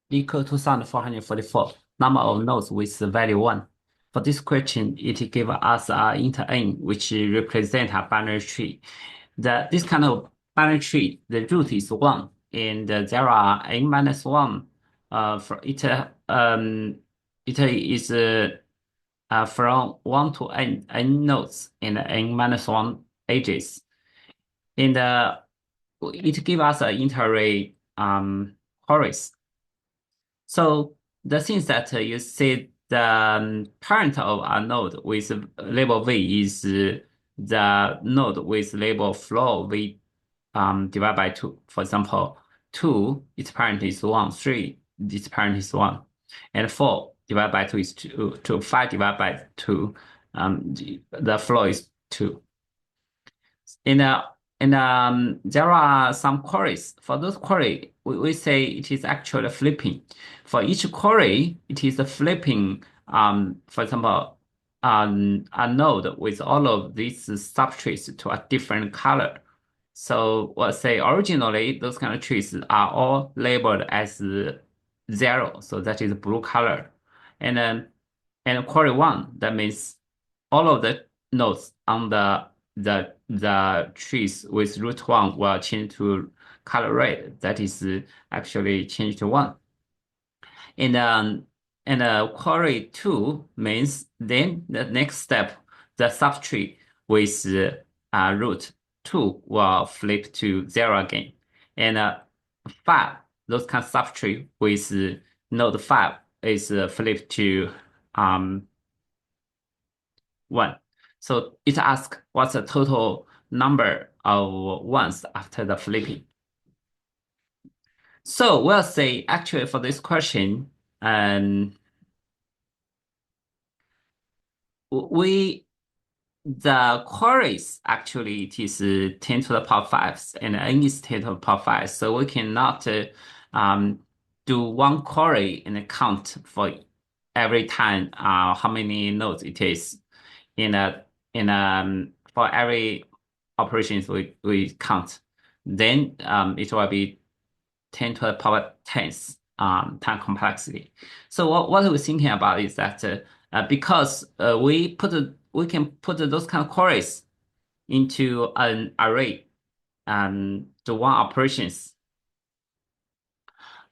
equal to 1444 number of nodes with value 1. For this question, it gives us int n, which represent a binary tree. This kind of binary tree, the root is 1, and there are n minus 1. For it is from 1 to n nodes and n minus 1 edges. And it gives us an interarray queries. So the things that you see the parent of a node with label v is the node with label floor v divided by 2. For example, 2, its parent is 1, 3, its parent is 1, and 4 divided by 2 is 2, 5 divided by 2, the floor is 2. In there are some queries. For those query, we say it is actually flipping. For each query, it is flipping. For example, a node with all of these subtrees to a different color. So let's say originally those kind of trees are all labeled as 0, so that is blue color. And then query 1, that means all of the nodes on the trees with root 1 will change to color red. That is actually changed to 1. And query 2 means then the next step, the subtree with root 2 will flip to 0 again. And 5, those kind of subtree with node 5 is flipped to 1. So it asks what's the total number of ones after the flipping. So we'll say actually for this question, the queries actually it is 10 to the power 5 and n is 10 to the power 5. So we cannot do one query and count for every time how many nodes it is. For every operations we count, then it will be 10 to the power 10th time complexity. So what we're thinking about is that because we can put those kind of queries into an array to one operations.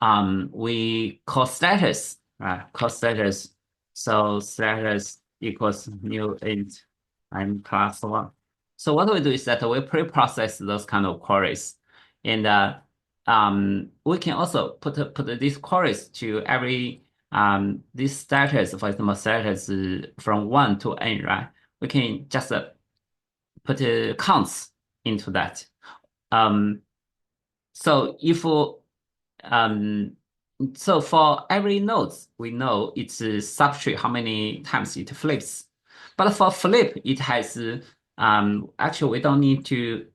We call status, right? Call status. So status equals new int and plus 1. So what we do is that we pre-process those kind of queries, and we can also put these queries to every this status, for example, status from 1 to n, right? We can just put counts into that. So if so for every nodes, we know it's a subtree how many times it flips. But for flip, it has actually we don't need to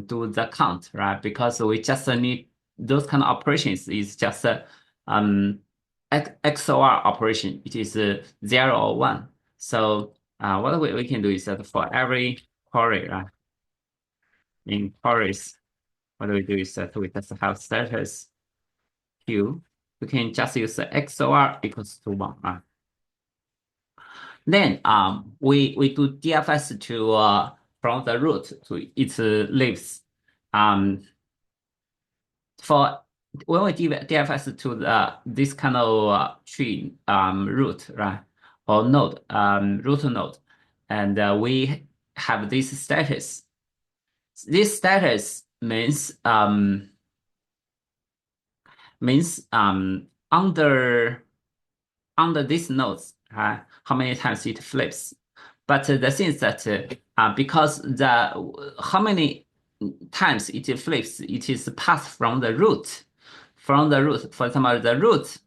do the count, right? Because we just need those kind of operations is just XOR operation. It is 0 or 1. So what we can do is that for every query, right? In queries, what we do is that we just have status Q. We can just use the XOR equals to 1, right? Then we do DFS to from the root to its leaves. For when we do DFS to this kind of tree root, right, or node, root node, and we have this status. This status means under these nodes, how many times it flips. But the thing is that because how many times it flips, it is passed from the root. From the root, for example, the root,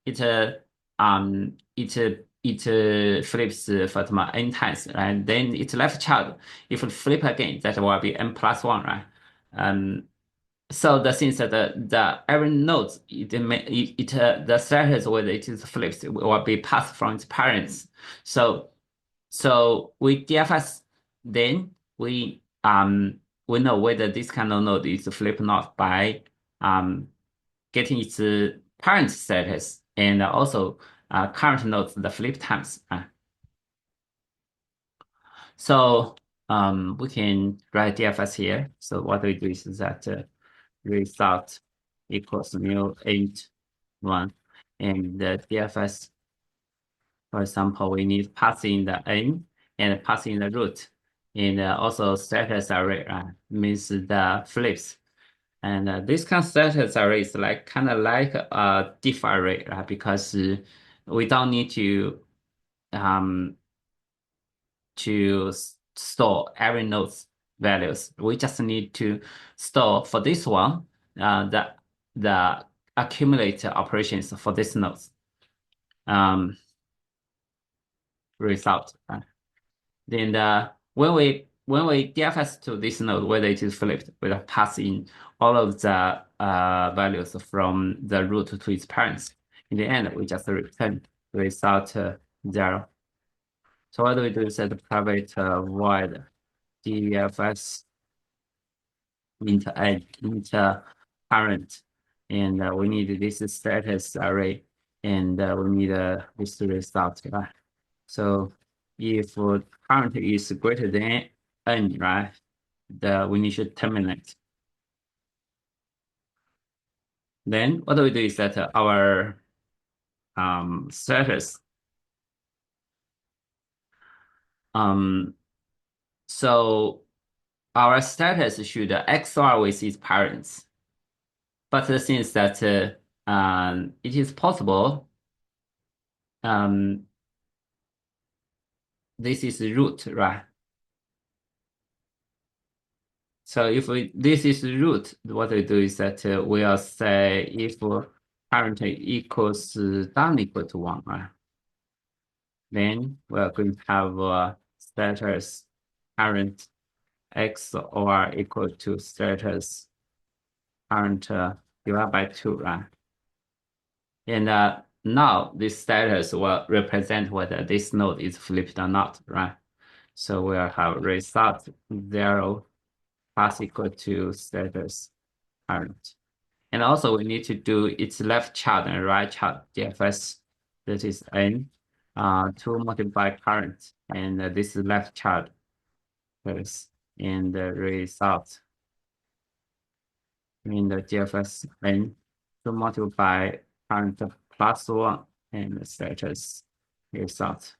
it flips for example n times, right? Then its left child, if it flip again, that will be n plus 1, right? So the thing is that the every node the status whether it is flips will be passed from its parents. So we DFS, then we know whether this kind of node is flipped or not by getting its parent status and also current nodes, the flip times. So we can write DFS here. So what we do is that result equals new int one, and the DFS, for example, we need pass in the n and pass in the root, and also status array means the flips. And this kind of status array is like kind of like a diff array, right? Because we don't need um, to store every node's values. We just need to store for this one the accumulate operations for this nodes um, result. Then when we DFS to this node, whether it is flipped, we'll pass in all of the values from the root to its parents. In the end, we just return result 0. So what do we do is set private void DFS int n int parent, and we need this status array, and we need this result, right? So if current is greater than n, right, we need to terminate. Then what we do is that our status so our status should XOR with its parents. But since that it is possible, this is root, right? So if this is root, what we do is that we'll say if parent equals down equal to 1, right? Then we're going to have status parent x or equal to status parent divided by 2, right? And now this status will represent whether this node is flipped or not, right? So we'll have result 0 plus equal to status parent. And also we need to do its left child and right child DFS. That is n to multiply current, and this is left child first, and the result in the DFS n to multiply current plus 1 and the status result.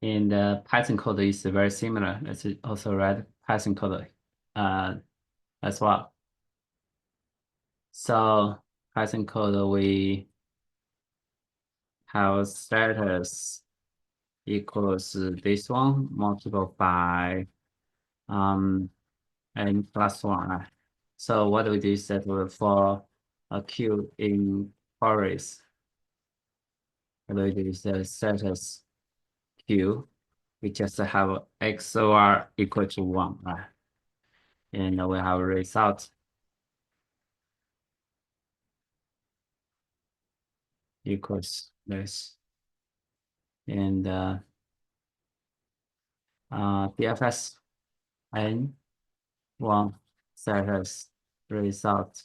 And Python code is very similar. Let's also write Python code as well. So Python code, we have status equals this one multiplied by n plus 1. Right? So what we do is that for a queue in queries, what we do is that status queue, we just have XOR equal to 1, right? And we have a result equals this. And DFS n1 status result.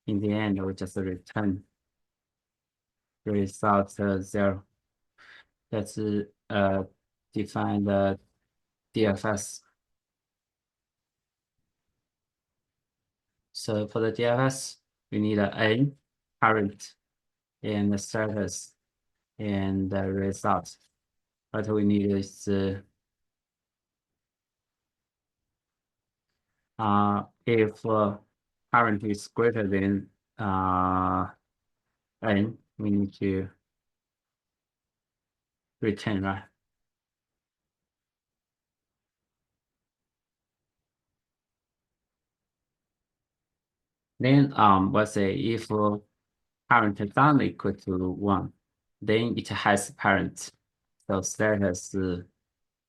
In the end, we just return result 0. That's define the DFS. So for the DFS, we need an n parent and the status and the result. What we need is if parent is greater than n, we need to return, right? Then let's say if parent is not equal to 1, then it has parent. So status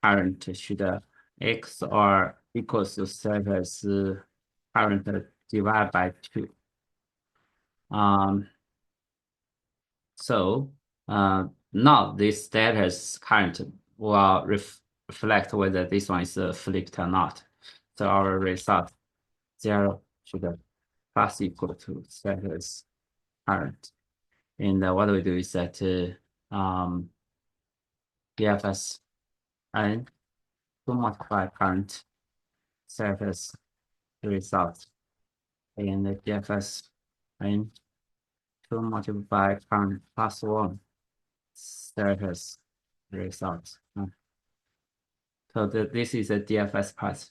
parent should x or equals to status parent divided by 2. So now this status current will reflect whether this one is flipped or not. So our result 0 should plus equal to status current. And what we do is that DFS n to multiply current status result, and the DFS n to multiply current plus 1 status result. So this is a DFS part.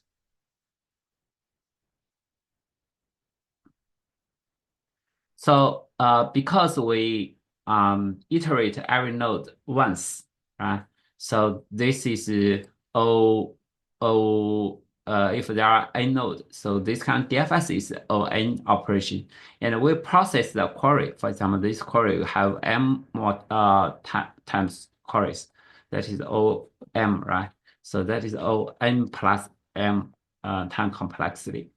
So because we iterate every node once, right? So this is if there are n nodes, so this kind of DFS is O(n) operation, and we process the query. For example, this query will have m more times queries. That is O(m), right? So that is O(n) plus m time complexity.